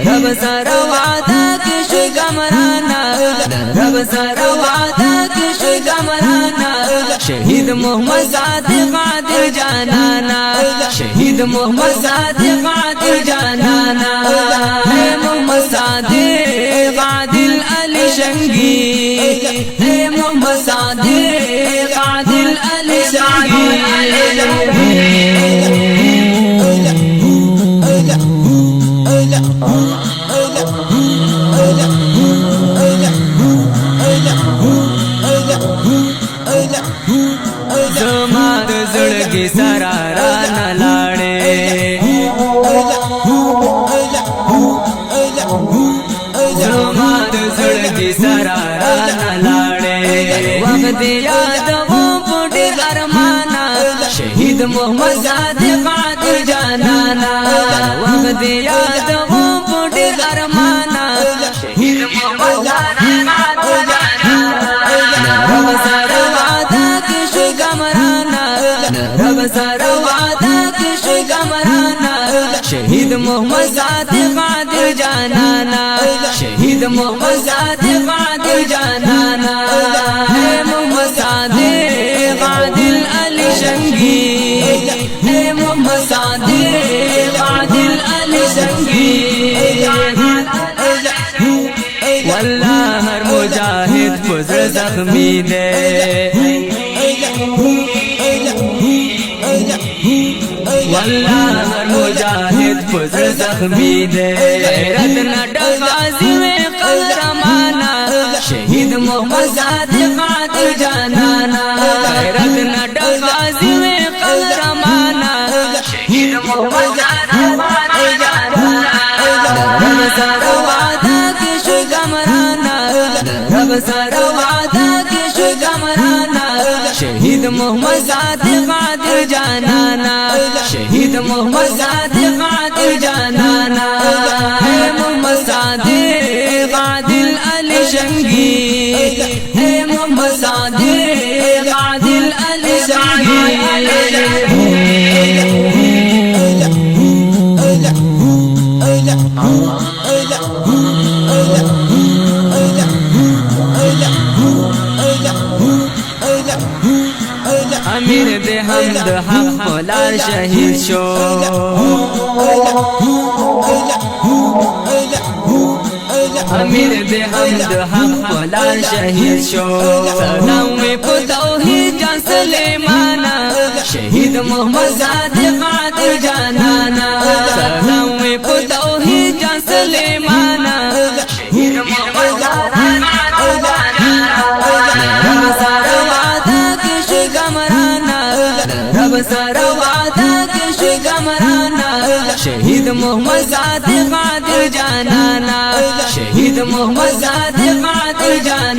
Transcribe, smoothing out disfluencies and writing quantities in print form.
रब सरवादा किश गमराना, रब सरवादा किश गमराना, शहीद मोहम्मद सादिक आदिल जानाना, शहीद मोहम्मद सादिक आदिल जानाना, है मोहम्मद सादिक आदिल अली शंगी, है मोहम्मद सादिक आदिल अली शंगी। जमात जुड़गी सरारा न लाड़े, जमात जुड़गी सरारा न लाड़े, वक्त याद वो बूढ़ी गरमाना, शहीद मोहम्मद सादिक आदिल जानाना, वक्त याद वो बूढ़ी गरमाना, शहीद मोहम्मद सादिक आदिल जानाना, रब सरवादा किश गमराना, रब सरवादा किश गमराना, शहीद मोहम्मद सादिक आदिल जानाना, शहीद मोहम्मद सादिक आदिल जानाना, है मोहम्मद सादिक आदिल अली शंगी, है मोहम्मद सादिक आदिल अली शंगी। वल्लाह हर मुजाहिद पुज़्र ज़ख्मी दे, वल्लाह हर मुजाहिद पुज़्र ज़ख्मी दे, गैरत न डगाज़ी में क़हरमाना, शहीद मोहम्मद सादिक आदिल जानाना, गैरत न डगाज़ी में क़हरमाना, शहीद मोहम्मद सादिक आदिल जानाना, रब सरवादा किश गमराना, रब सरवादा किश गमराना, शहीद मोहम्मद सादिक आदिल जानाना, शहीद मोहम्मद सादिक आदिल जानाना, है मोहम्मद सादिक आदिल अली शंगी, है मोहम्मद सादिक आदिल अली शंगी। अमीर दे हमद हक मौला शहीद शो, अमीर दे हमद हक मौला शहीद शो, सलाम में तौहीद जान सुलेमाना, शहीद मोहम्मद सादिक आदिल जानाना, सलाम में तौहीद जान सुलेमाना, शहीद मोहम्मद सादिक आदिल जानाना, रब सरवादा किश गमराना, रब सरवादा किश गमराना, शहीद मोहम्मद सादिक आदिल जानाना, शहीद मोहम्मद सादिक आदिल जानाना।